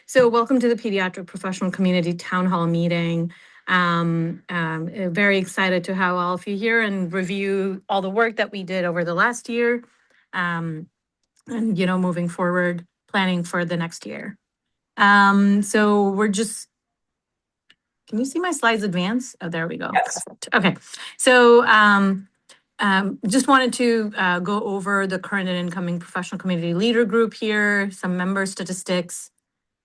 So welcome to the Pediatric Professional Community Town Hall meeting. Very excited to have all of you here and review all the work that we did over the last year. And, moving forward, planning for the next year. So we're just, can you see my slides advance? Oh, there we go. Yes. Okay, so just wanted to go over the current and incoming professional community leader group here, some member statistics,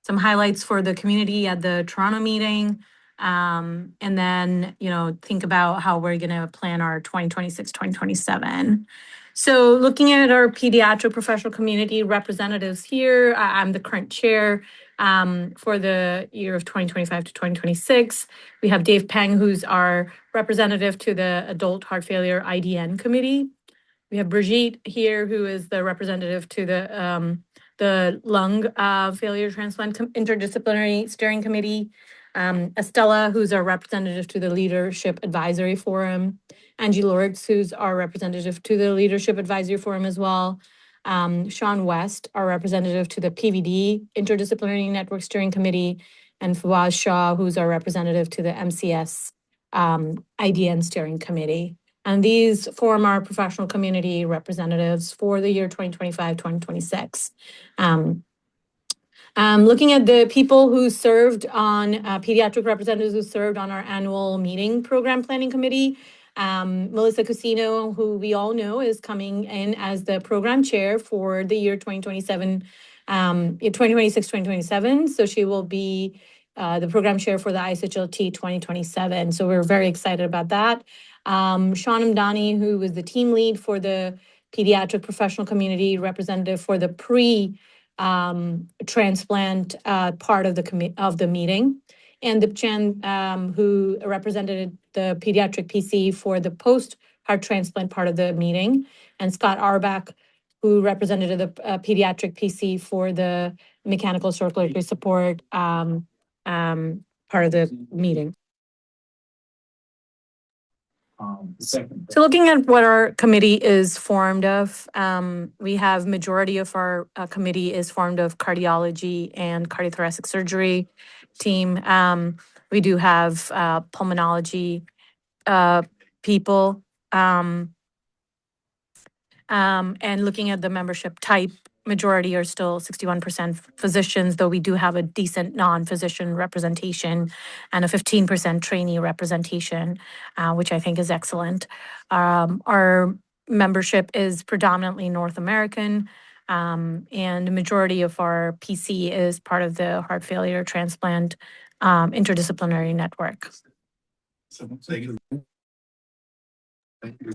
some highlights for the community at the Toronto meeting, and then, think about how we're going to plan our 2026, 2027. So looking at our pediatric professional community representatives here, I'm the current chair for the year of 2025 to 2026. We have Dave Peng, who's our representative to the Adult Heart Failure IDN Committee. We have Brigitte here, who is the representative to the Lung Failure Transplant Interdisciplinary Steering Committee. Estella, who's our representative to the Leadership Advisory Forum. Angie Lords, who's our representative to the Leadership Advisory Forum as well. Sean West, our representative to the PVD Interdisciplinary Network Steering Committee. And Fawaz Shah, who's our representative to the MCS IDN Steering Committee. And these form our professional community representatives for the year 2025, 2026. Looking at the people who served on, pediatric representatives who served on our annual meeting program planning committee, Melissa Cusino, who we all know is coming in as the program chair for the year 2027, 2026, 2027. So she will be the program chair for the ISHLT 2027. So we're very excited about that. Sean Amdani, who was the team lead for the pediatric professional community representative for the transplant part of the meeting, and Dip Chan, who represented the pediatric PC for the post-heart transplant part of the meeting, and Scott Arbach, who represented the pediatric PC for the mechanical circulatory support part of the meeting. So looking at what our committee is formed of, we have majority of our committee is formed of cardiology and cardiothoracic surgery team. We do have pulmonology people. And looking at the membership type, majority are still 61% physicians, though we do have a decent non-physician representation and a 15% trainee representation, which I think is excellent. Our membership is predominantly North American, and the majority of our PC is part of the heart failure transplant interdisciplinary network. Thank you.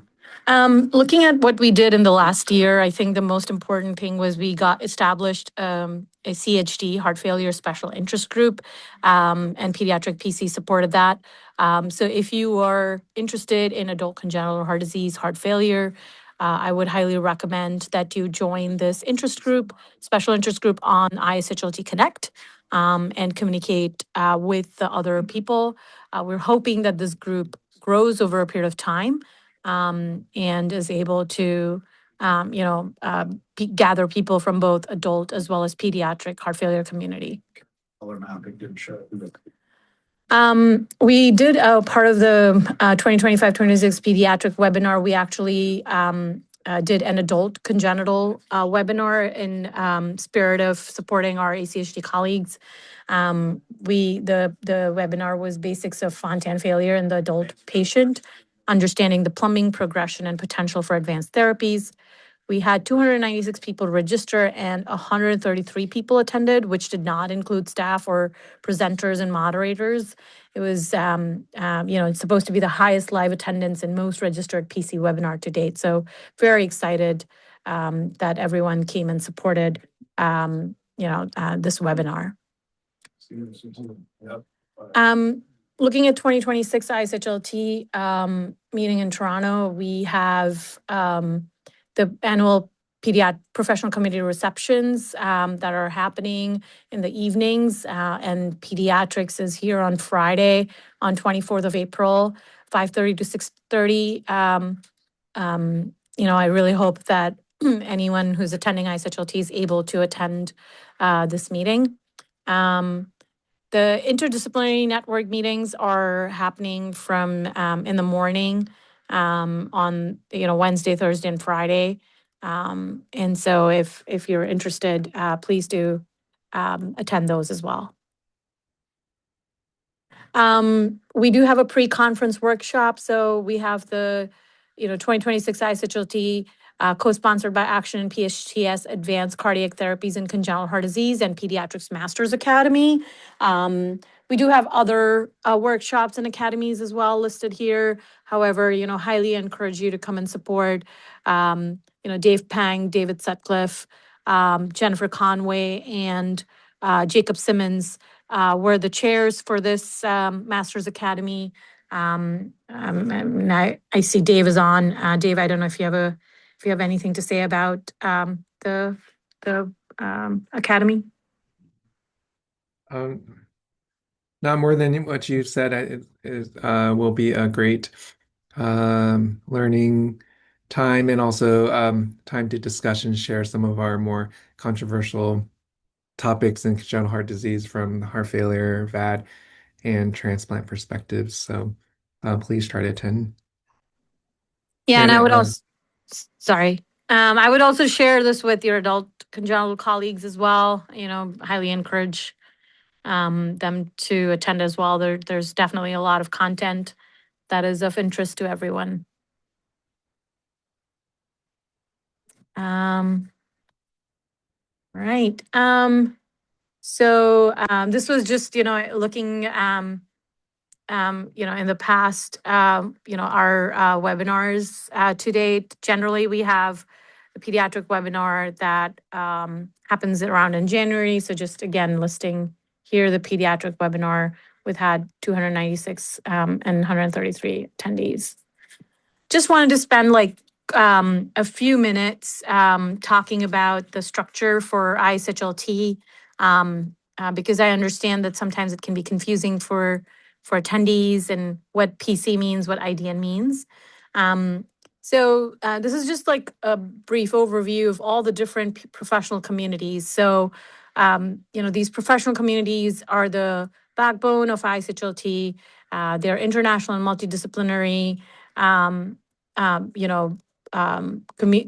Looking at what we did in the last year, I think the most important thing was we got established a CHD, heart failure special interest group, and pediatric PC supported that. So if you are interested in adult congenital heart disease, heart failure, I would highly recommend that you join this interest group, special interest group on ISHLT Connect, and communicate with the other people. We're hoping that this group grows over a period of time. And is able to, gather people from both adult as well as pediatric heart failure community. We did part of the 2025-26 pediatric webinar. We actually did an adult congenital webinar in spirit of supporting our ACHD colleagues. The webinar was basics of Fontan failure in the adult patient, understanding the plumbing, progression, and potential for advanced therapies. We had 296 people register and 133 people attended, which did not include staff or presenters and moderators. It was, it's supposed to be the highest live attendance in most registered PC webinar to date. So very excited that everyone came and supported, this webinar. Looking at 2026 ISHLT meeting in Toronto, we have the annual pediatric professional committee receptions that are happening in the evenings, and pediatrics is here on Friday, on 24th of April, 5:30 to 6:30. I really hope that anyone who's attending ISHLT is able to attend this meeting. The interdisciplinary network meetings are happening from in the morning on Wednesday, Thursday, and Friday. And so if you're interested, please do attend those as well. We do have a pre-conference workshop, so we have the 2026 ISHLT co-sponsored by Action and PHTS Advanced Cardiac Therapies in Congenital Heart Disease and Pediatrics Masters Academy. We do have other workshops and academies as well listed here. However, highly encourage you to come and support, Dave Pang, David Sutcliffe, Jennifer Conway, and Jacob Simmons were the chairs for this Masters Academy. And I see Dave is on. Dave, I don't know if you have anything to say about the academy. Not more than what you said. It will be a great learning time, and also time to discuss and share some of our more controversial topics in congenital heart disease from the heart failure, VAD, and transplant perspectives. So please try to attend. Yeah, and I would also, sorry, I would also share this with your adult congenital colleagues as well. Highly encourage them to attend as well. There's definitely a lot of content that is of interest to everyone. Right. So this was just, looking, in the past, our webinars to date. Generally, we have a pediatric webinar that happens around in January. So just again, listing here the pediatric webinar. We've had 296 and 133 attendees. Just wanted to spend a few minutes talking about the structure for ISHLT, because I understand that sometimes it can be confusing for attendees and what PC means, what IDN means. So this is just like a brief overview of all the different professional communities. So, these professional communities are the backbone of ISHLT. They're international and multidisciplinary.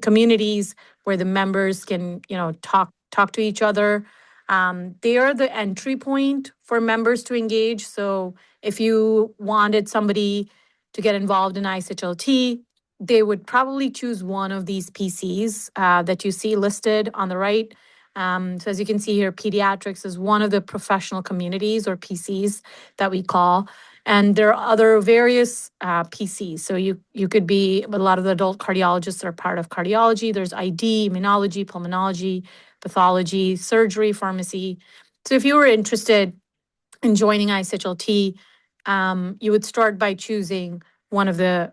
Communities where the members can, talk to each other. They are the entry point for members to engage. So if you wanted somebody to get involved in ISHLT, they would probably choose one of these PCs that you see listed on the right. So as you can see here, Pediatrics is one of the professional communities or PCs that we call. And there are other various PCs. So you could be, but a lot of the adult cardiologists are part of cardiology. There's ID, immunology, pulmonology, pathology, surgery, pharmacy. So if you were interested in joining ISHLT, you would start by choosing one of the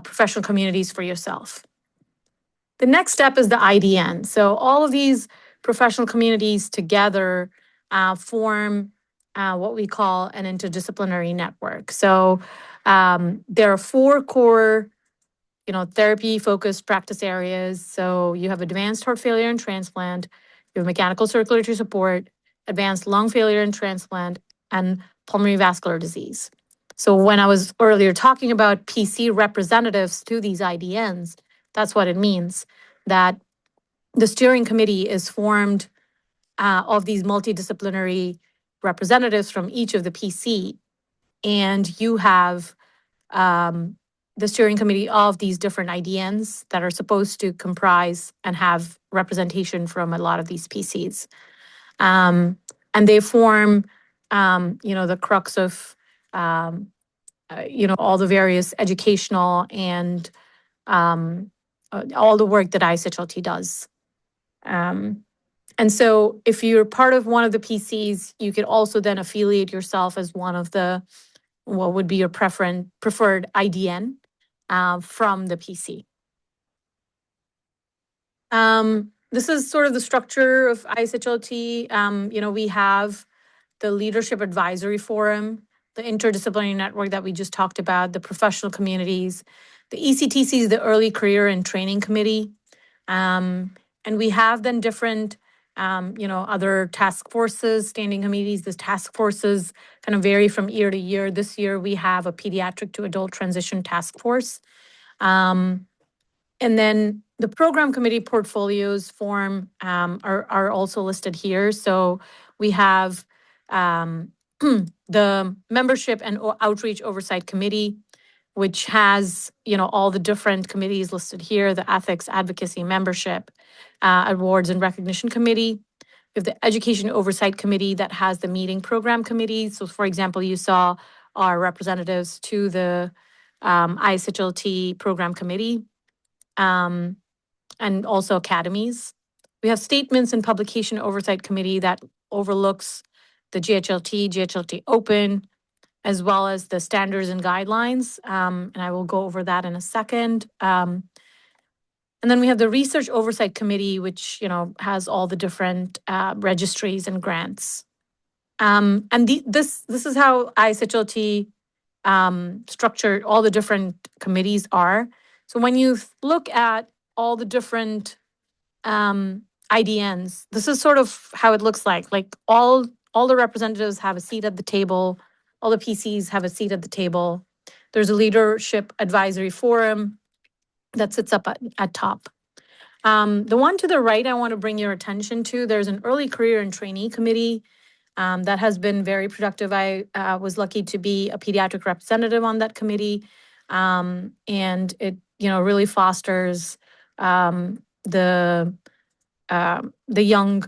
professional communities for yourself. The next step is the IDN. So all of these professional communities together form what we call an interdisciplinary network. So there are 4 core, therapy-focused practice areas. So you have advanced heart failure and transplant, you have mechanical circulatory support, advanced lung failure and transplant, and pulmonary vascular disease. So when I was earlier talking about PC representatives to these IDNs, that's what it means, that the steering committee is formed of these multidisciplinary representatives from each of the PC, and you have the steering committee of these different IDNs that are supposed to comprise and have representation from a lot of these PCs. And they form, the crux of, all the various educational and all the work that ISHLT does. And so if you're part of one of the PCs, you could also then affiliate yourself as one of the, what would be your preferred IDN from the PC. This is sort of the structure of ISHLT. We have the Leadership Advisory Forum, the interdisciplinary network that we just talked about, the professional communities, the ECTC is the Early Career and Training Committee. And we have then different Other task forces, standing committees. The task forces kind of vary from year to year. This year, we have a pediatric to adult transition task force. And then the program committee portfolios form are also listed here. So we have the membership and outreach oversight committee, which has, all the different committees listed here, the ethics, advocacy, membership, awards and recognition committee. We have the education oversight committee that has the meeting program committee. So for example, you saw our representatives to the ISHLT program committee, and also academies. We have statements and publication oversight committee that overlooks the GHLT Open, as well as the standards and guidelines. And I will go over that in a second. And then we have the research oversight committee, which, has all the different registries and grants. And this is how ISHLT structured, all the different committees are. So when you look at all the different IDNs, this is sort of how it looks like. Like all the representatives have a seat at the table. All the PCs have a seat at the table. There's a leadership advisory forum that sits up at top. The one to the right, I want to bring your attention to. There's an early career and trainee committee that has been very productive. I was lucky to be a pediatric representative on that committee, and it really fosters the young,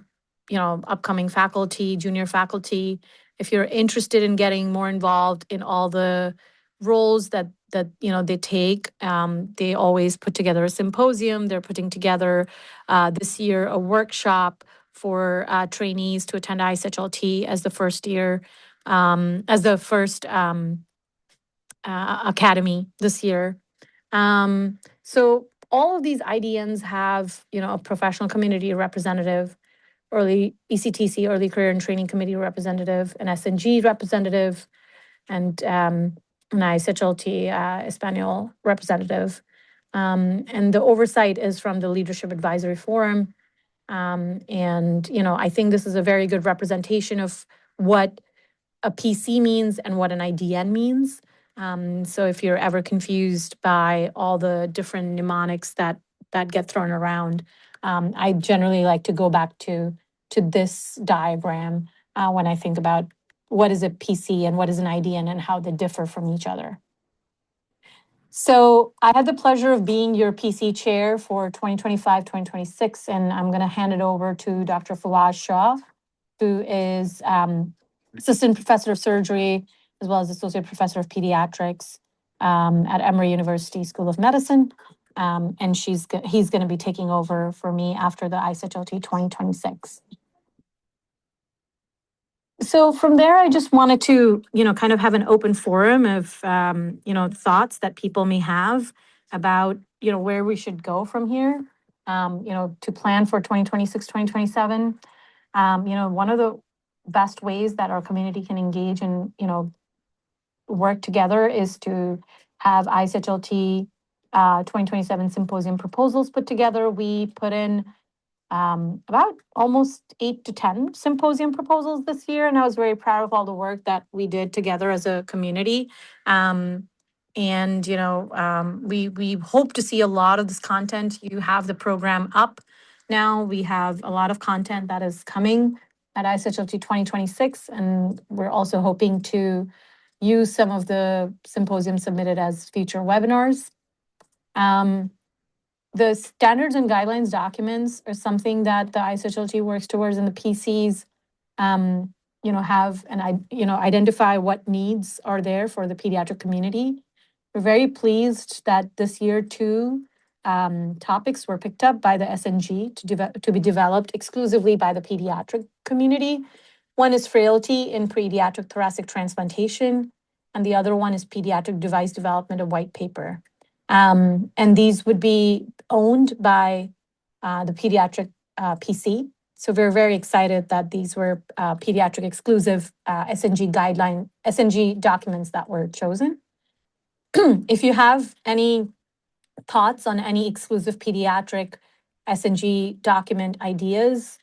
upcoming faculty, junior faculty. If you're interested in getting more involved in all the roles that they take, they always put together a symposium. They're putting together this year a workshop for trainees to attend ISHLT as the first year, as the first academy this year. So all of these IDNs have, a professional community representative, early ECTC, early career and training committee representative, an SNG representative, and an ISHLT Espanol representative. And the oversight is from the Leadership Advisory Forum. And, I think this is a very good representation of what a PC means and what an IDN means. So if you're ever confused by all the different mnemonics that get thrown around, I generally like to go back to this diagram when I think about what is a PC and what is an IDN and how they differ from each other. So I had the pleasure of being your PC chair for 2025-2026, and I'm going to hand it over to Dr. Fawaz Shah, who is assistant professor of surgery, as well as associate professor of pediatrics at Emory University School of Medicine. And he's going to be taking over for me after the ISHLT 2026. So from there, I just wanted to, kind of have an open forum of, thoughts that people may have about, where we should go from here, to plan for 2026, 2027. One of the best ways that our community can engage and, work together is to have ISHLT 2027 symposium proposals put together. We put in about almost 8 to 10 symposium proposals this year, and I was very proud of all the work that we did together as a community. We hope to see a lot of this content. You have the program up now. We have a lot of content that is coming at ISHLT 2026, and we're also hoping to use some of the symposiums submitted as future webinars. The standards and guidelines documents are something that the ISHLT works towards, and the PCs, have and identify what needs are there for the pediatric community. We're very pleased that this year 2 topics were picked up by the SNG to be developed exclusively by the pediatric community. One is frailty in pediatric thoracic transplantation, and the other one is pediatric device development, a white paper. And these would be owned by the pediatric PC. So we're very excited that these were pediatric exclusive SNG documents that were chosen. If you have any thoughts on any exclusive pediatric SNG document ideas,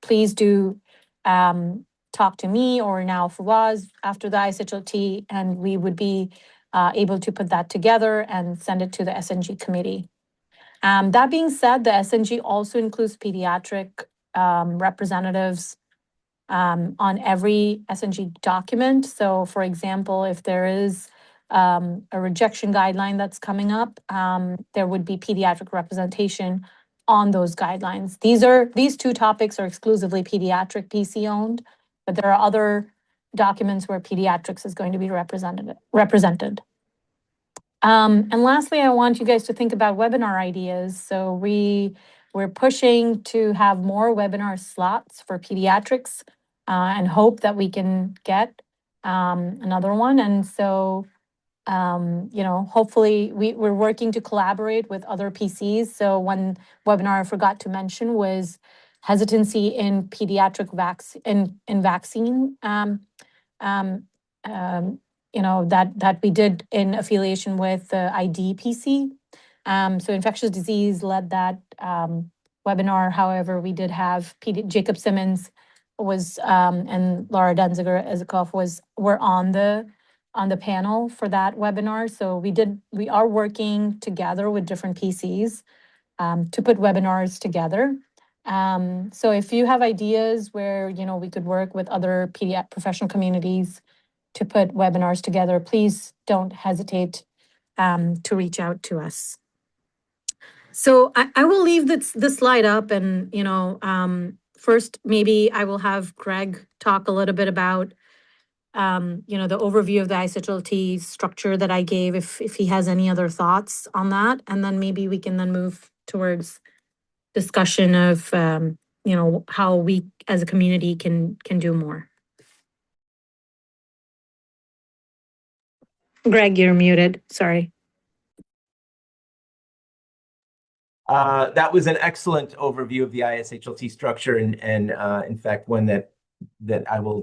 please do talk to me or now Fawaz after the ISHLT, and we would be able to put that together and send it to the SNG committee. That being said, the SNG also includes pediatric representatives on every SNG document. So, for example, if there is a rejection guideline that's coming up, there would be pediatric representation on those guidelines. These two topics are exclusively pediatric PC owned, but there are other documents where pediatrics is going to be represented. And lastly, I want you guys to think about webinar ideas. So we're pushing to have more webinar slots for pediatrics and hope that we can get another one. And so, hopefully we're working to collaborate with other PCs. So one webinar I forgot to mention was hesitancy in pediatric vaccine. That we did in affiliation with the IDPC. So infectious disease led that webinar. However, we did have Jacob Simmons was and Laura Denziger were on the panel for that webinar. So we are working together with different PCs to put webinars together. So if you have ideas where we could work with other pediatric professional communities to put webinars together, please don't hesitate to reach out to us. So I will leave this slide up, and first maybe I will have Greg talk a little bit about the overview of the ISHLT structure that I gave, if he has any other thoughts on that, and then maybe we can then move towards discussion of how we as a community can do more. Greg, you're muted. Sorry. That was an excellent overview of the ISHLT structure, and in fact, one that I will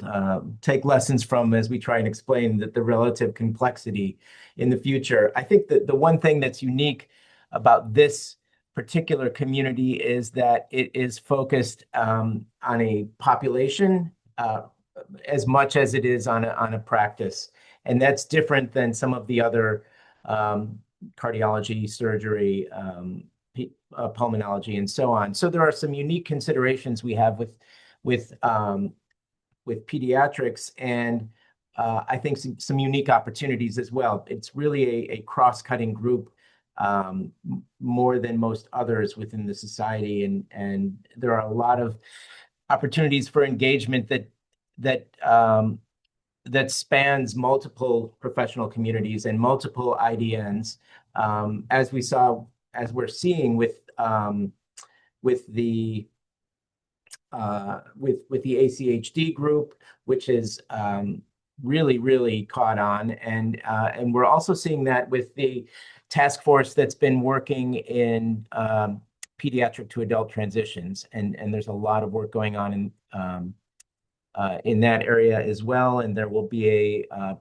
take lessons from as we try and explain the relative complexity in the future. I think that the one thing that's unique about this particular community is that it is focused on a population as much as it is on a practice. And that's different than some of the other cardiology, surgery, pulmonology, and so on. So there are some unique considerations we have with pediatrics, and I think some unique opportunities as well. It's really a cross-cutting group more than most others within the society, and there are a lot of opportunities for engagement that spans multiple professional communities and multiple IDNs, as we're seeing with the ACHD group, which is really caught on, and we're also seeing that with the task force that's been working in pediatric to adult transitions, and there's a lot of work going on in that area as well. And there will be a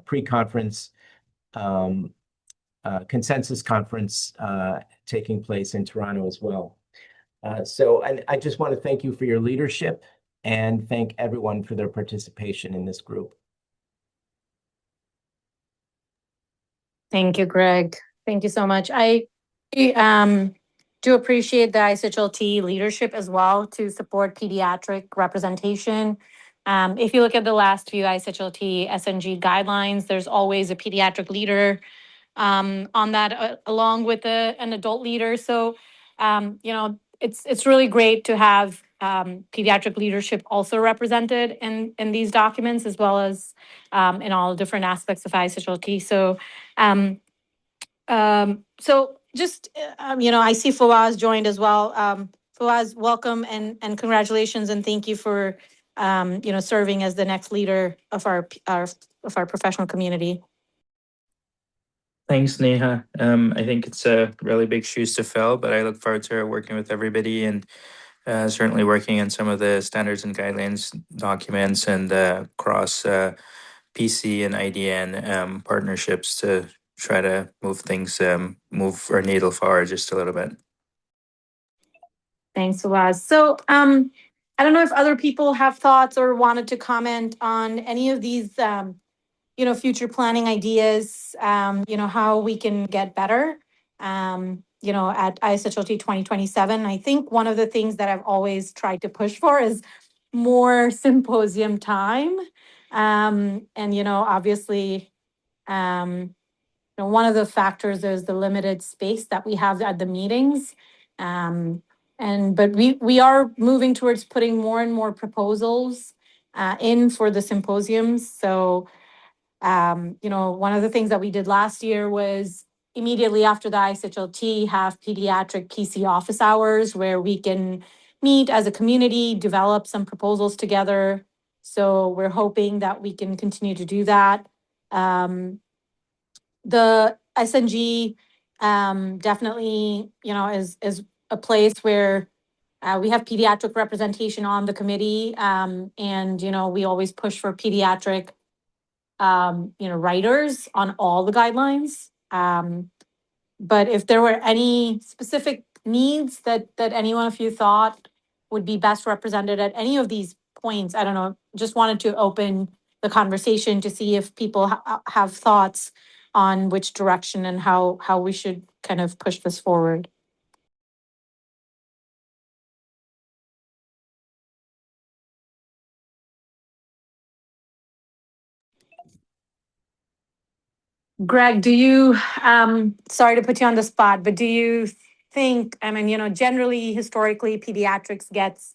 pre-conference consensus conference taking place in Toronto as well. So I just want to thank you for your leadership and thank everyone for their participation in this group. Thank you, Greg. Thank you so much. I do appreciate the ISHLT leadership as well to support pediatric representation. If you look at the last few ISHLT SNG guidelines, there's always a pediatric leader on that along with an adult leader. So, it's really great to have pediatric leadership also represented in these documents, as well as in all different aspects of ISHLT. So, just I see Fawaz joined as well. Fawaz, welcome and congratulations, and thank you for serving as the next leader of our professional community. Thanks, Neha. I think it's a really big shoes to fill, but I look forward to working with everybody and certainly working on some of the standards and guidelines documents and cross PC and IDN partnerships to try to move our needle forward just a little bit. Thanks, Fawaz. So I don't know if other people have thoughts or wanted to comment on any of these, future planning ideas, how we can get better, at ISHLT 2027. I think one of the things that I've always tried to push for is more symposium time. And, obviously, one of the factors is the limited space that we have at the meetings. But we are moving towards putting more and more proposals in for the symposiums. So, one of the things that we did last year was immediately after the ISHLT have pediatric PC office hours where we can meet as a community, develop some proposals together. So we're hoping that we can continue to do that. The SNG definitely, is a place where we have pediatric representation on the committee. And, we always push for pediatric, writers on all the guidelines. But if there were any specific needs that anyone of you thought would be best represented at any of these points, I don't know, just wanted to open the conversation to see if people have thoughts on which direction and how we should kind of push this forward. Greg, do you, sorry to put you on the spot, but do you think, generally, historically, pediatrics gets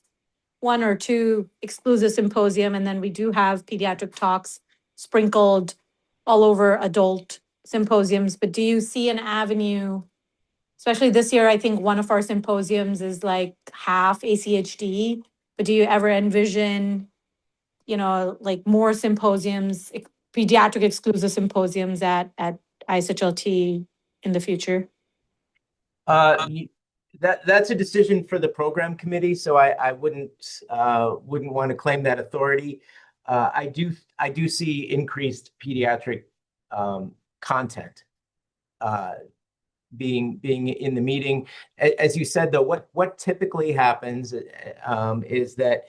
one or two exclusive symposium, and then we do have pediatric talks sprinkled all over adult symposiums. But do you see an avenue, especially this year, I think one of our symposiums is like half ACHD, but do you ever envision, like more symposiums, pediatric exclusive symposiums at ISHLT in the future? That's a decision for the program committee, so I wouldn't want to claim that authority. I do see increased pediatric content being in the meeting. As you said, though, what typically happens is that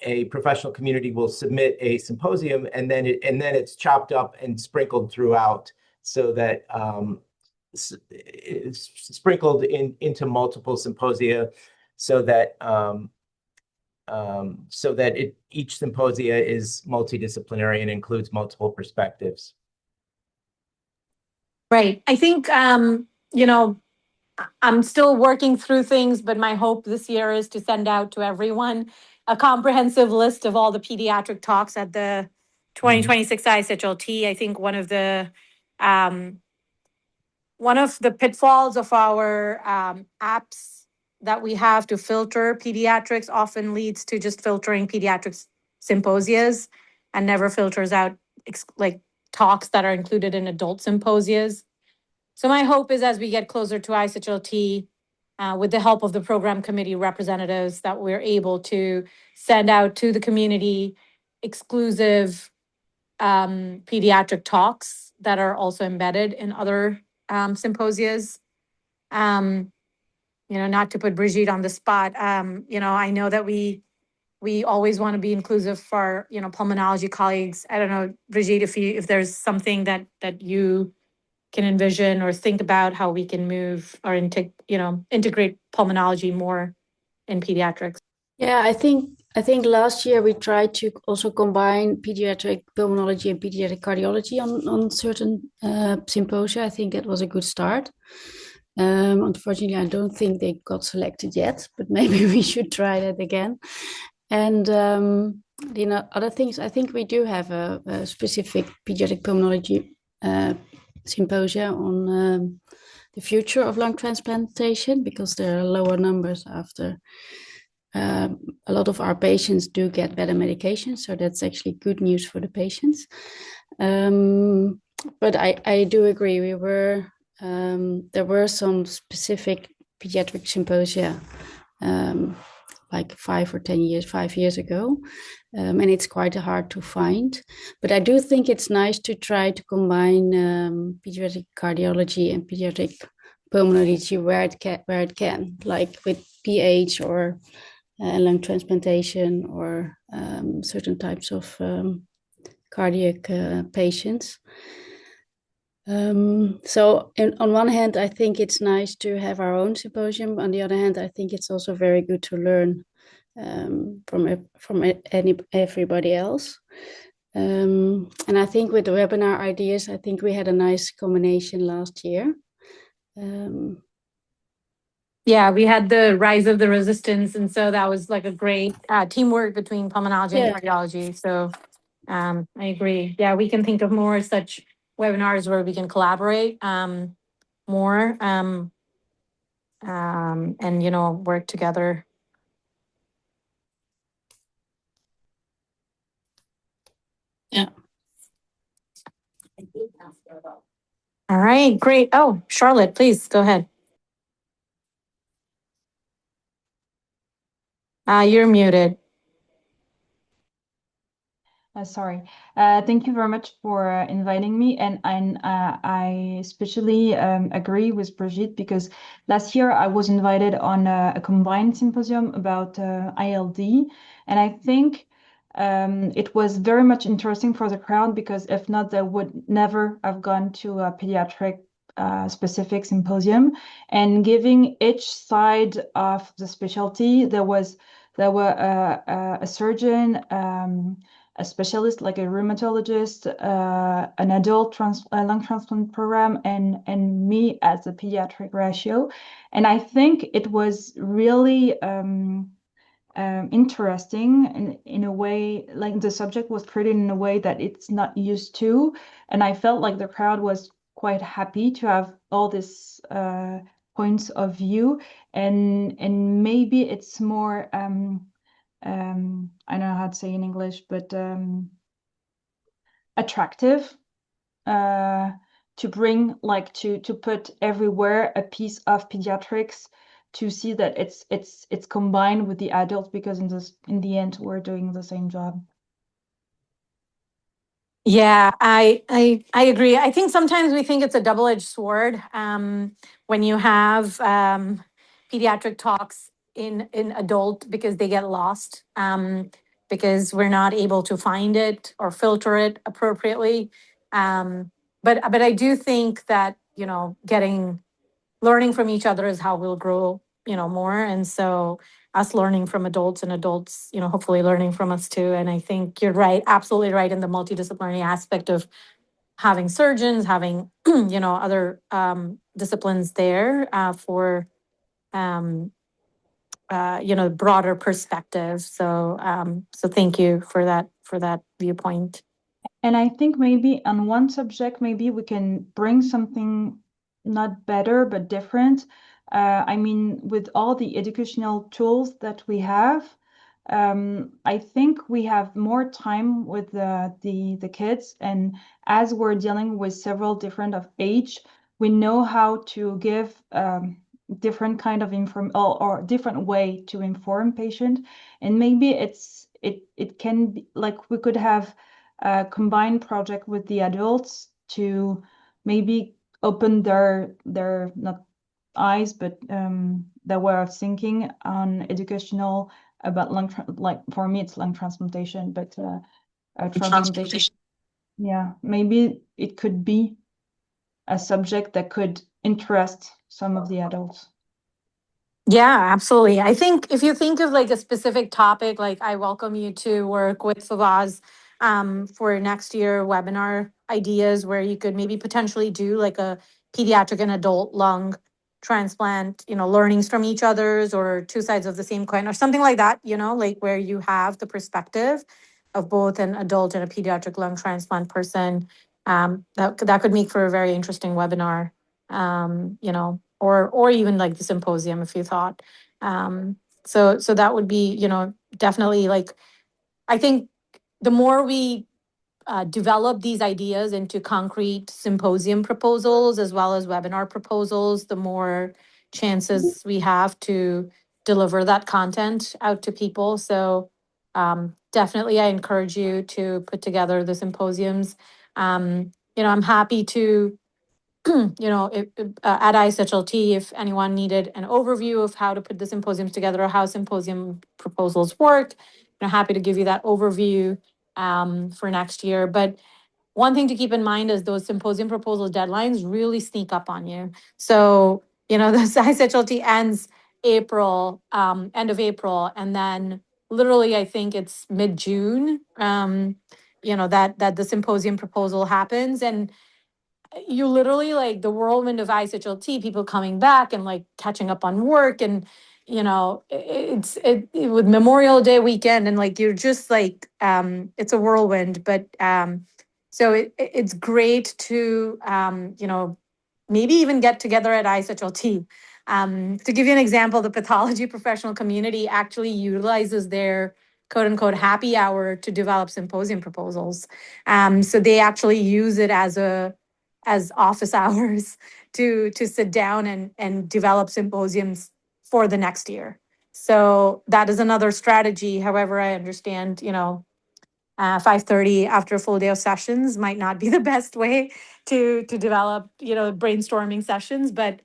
a professional community will submit a symposium, and then it's chopped up and sprinkled throughout, so that it's sprinkled into multiple symposia, so that each symposia is multidisciplinary and includes multiple perspectives. Right. I think, I'm still working through things, but my hope this year is to send out to everyone a comprehensive list of all the pediatric talks at the 2026 ISHLT. I think one of the pitfalls of our apps that we have to filter pediatrics often leads to just filtering pediatrics symposias and never filters out like talks that are included in adult symposias. So my hope is as we get closer to ISHLT, with the help of the program committee representatives, that we're able to send out to the community exclusive pediatric talks that are also embedded in other symposias. Not to put Brigitte on the spot, I know that we always want to be inclusive for, pulmonology colleagues. I don't know, Brigitte, if there's something that you can envision or think about how we can move or integrate pulmonology more in pediatrics. Yeah, I think last year we tried to also combine pediatric pulmonology and pediatric cardiology on certain symposia. I think that was a good start. Unfortunately, I don't think they got selected yet, but maybe we should try that again. And other things, I think we do have a specific pediatric pulmonology symposia on the future of lung transplantation, because there are lower numbers after a lot of our patients do get better medications, so that's actually good news for the patients. But I do agree, there were some specific pediatric symposia like 5 years ago, and it's quite hard to find. But I do think it's nice to try to combine pediatric cardiology and pediatric pulmonology where it can, like with PH or lung transplantation or certain types of cardiac patients. So on one hand, I think it's nice to have our own symposium. On the other hand, I think it's also very good to learn from everybody else. And I think with the webinar ideas, I think we had a nice combination last year. Yeah, we had the rise of the resistance, and so that was like a great teamwork between pulmonology and cardiology. So I agree. Yeah, we can think of more such webinars where we can collaborate more and work together. Yeah. All right, great. Oh, Charlotte, please go ahead. You're muted. Sorry. Thank you very much for inviting me. And I especially agree with Brigitte because last year I was invited on a combined symposium about ILD. And I think it was very much interesting for the crowd because if not, they would never have gone to a pediatric specific symposium. And giving each side of the specialty, there were a surgeon, a specialist like a rheumatologist, an adult lung transplant program, and me as a pediatric ratio. And I think it was really interesting in a way, like the subject was treated in a way that it's not used to. And I felt like the crowd was quite happy to have all these points of view. And maybe it's more I don't know how to say in English, but attractive to bring, like to put everywhere a piece of pediatrics to see that it's combined with the adults, because in the end we're doing the same job. Yeah, I agree. I think sometimes we think it's a double-edged sword when you have pediatric talks in adult, because they get lost because we're not able to find it or filter it appropriately. But I do think that learning from each other is how we'll grow more. And so us learning from adults and adults hopefully learning from us too. And I think you're right, absolutely right, in the multidisciplinary aspect of having surgeons, having other disciplines there for broader perspective. So thank you for that viewpoint. And I think maybe on one subject, maybe we can bring something not better, but different. I mean, with all the educational tools that we have, I think we have more time with the kids. And as we're dealing with several different of age, we know how to give different kind of or different way to inform patient. And maybe it can be like we could have a combined project with the adults to maybe open their not eyes, but their way of thinking on educational about like for me it's lung transplantation, but transplantation. Yeah, maybe it could be a subject that could interest some of the adults. Yeah, absolutely. I think if you think of like a specific topic, like I welcome you to work with Fawaz for next year webinar ideas where you could maybe potentially do like a pediatric and adult lung transplant, learnings from each other's or two sides of the same coin or something like that, like where you have the perspective of both an adult and a pediatric lung transplant person. That could make for a very interesting webinar. Or even like the symposium if you thought. So that would be, definitely like, I think the more we develop these ideas into concrete symposium proposals as well as webinar proposals, the more chances we have to deliver that content out to people. So definitely I encourage you to put together the symposiums. I'm happy to at ISHLT, if anyone needed an overview of how to put the symposiums together or how symposium proposals work, happy to give you that overview for next year. But one thing to keep in mind is those symposium proposal deadlines really sneak up on you. So, the ISHLT ends end of April, and then literally, I think it's mid-June, that the symposium proposal happens. And you literally, like, the whirlwind of ISHLT, people coming back and like catching up on work, and with Memorial Day weekend, and like you're just like it's a whirlwind. But so it's great to maybe even get together at ISHLT. To give you an example, the pathology professional community actually utilizes their quote unquote happy hour to develop symposium proposals. So they actually use it as office hours to sit down and develop symposiums for the next year. So that is another strategy. However, I understand, 5:30 after a full day of sessions might not be the best way to develop, brainstorming sessions. But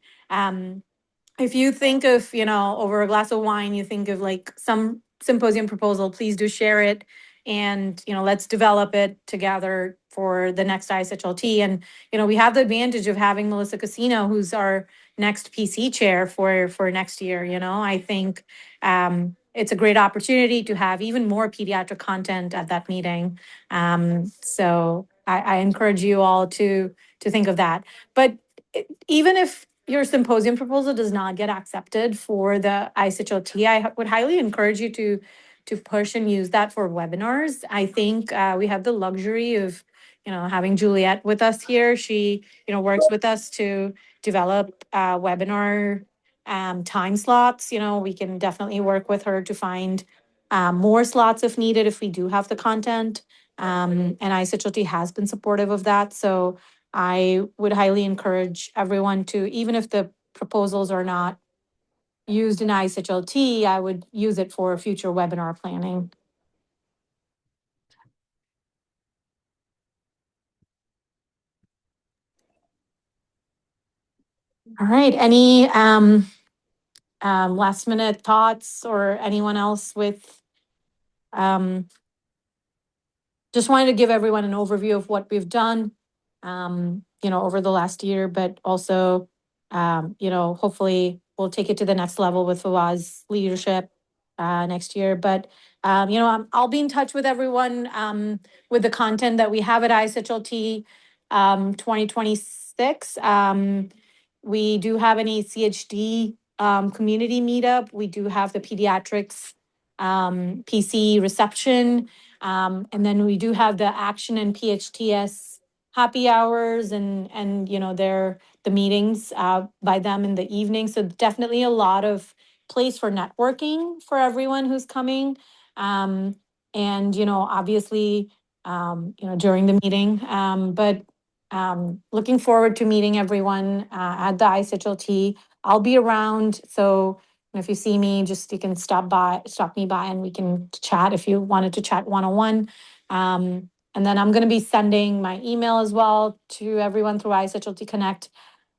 if you think of, over a glass of wine, you think of like some symposium proposal, please do share it. And, let's develop it together for the next ISHLT. And, we have the advantage of having Melissa Casino, who's our next PC chair for next year. I think it's a great opportunity to have even more pediatric content at that meeting. So I encourage you all to think of that. But even if your symposium proposal does not get accepted for the ISHLT, I would highly encourage you to push and use that for webinars. I think we have the luxury of, having Juliet with us here. She, works with us to develop webinar time slots. We can definitely work with her to find more slots if needed, if we do have the content. And ISHLT has been supportive of that. So I would highly encourage everyone to, even if the proposals are not used in ISHLT, I would use it for future webinar planning. All right, any last minute thoughts, or anyone else with just wanted to give everyone an overview of what we've done, over the last year, but also, hopefully we'll take it to the next level with Fawaz's leadership next year. But, I'll be in touch with everyone with the content that we have at ISHLT 2026. We do have an ACHD community meetup. We do have the pediatrics PC reception. And then we do have the Action and PHTS happy hours, and the meetings by them in the evening. So definitely a lot of place for networking for everyone who's coming. And obviously, during the meeting. But looking forward to meeting everyone at the ISHLT. I'll be around, so if you see me, you can stop me by, and we can chat if you wanted to chat one-on-one. And then I'm going to be sending my email as well to everyone through ISHLT Connect.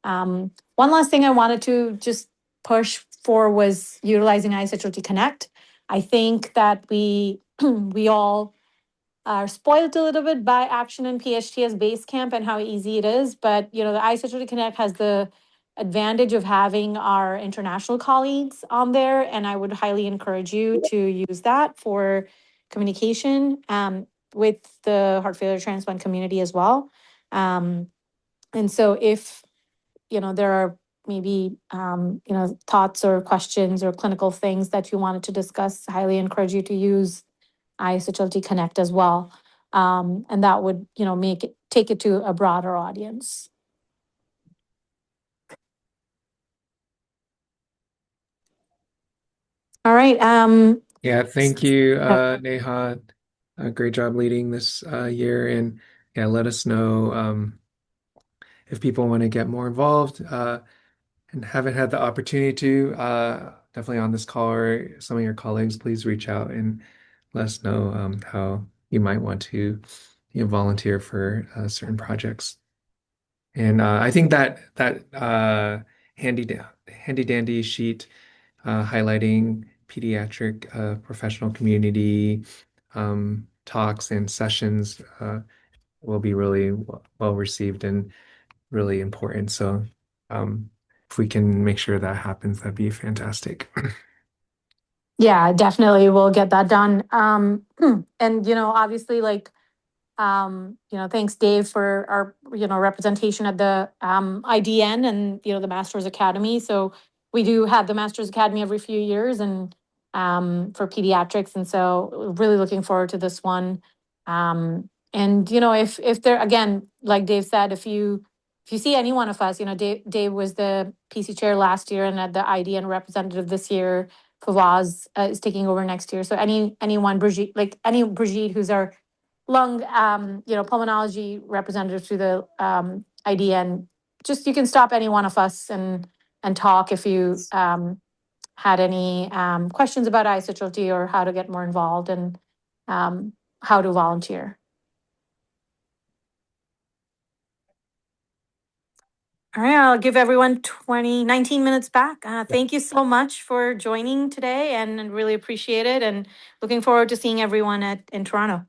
One last thing I wanted to just push for was utilizing ISHLT Connect. I think that we all are spoiled a little bit by Action and PHTS Basecamp and how easy it is. But the ISHLT Connect has the advantage of having our international colleagues on there, and I would highly encourage you to use that for communication with the heart failure transplant community as well. And so if there are maybe thoughts or questions or clinical things that you wanted to discuss, I highly encourage you to use ISHLT Connect as well. And that would take it to a broader audience. All right. Yeah, thank you, Neha. Great job leading this year. And yeah, let us know if people want to get more involved and haven't had the opportunity to, definitely on this call or some of your colleagues, please reach out and let us know how you might want to volunteer for certain projects. And I think that handy dandy sheet highlighting pediatric professional community talks and sessions will be really well received and really important. So if we can make sure that happens, that'd be fantastic. Yeah, definitely we'll get that done. And obviously thanks Dave for our, representation at the IDN and, the Masters Academy. So we do have the Masters Academy every few years and for pediatrics. And so really looking forward to this one. And if there, again, like Dave said, if you see any one of us, Dave was the PC chair last year and at the IDN representative this year. Fawaz is taking over next year. So anyone, Brigitte, who's our lung, pulmonology representative to the IDN. Just you can stop any one of us and talk if you had any questions about ISHLT or how to get more involved and how to volunteer. All right, I'll give everyone 19 minutes back. Thank you so much for joining today and really appreciate it and looking forward to seeing everyone in Toronto.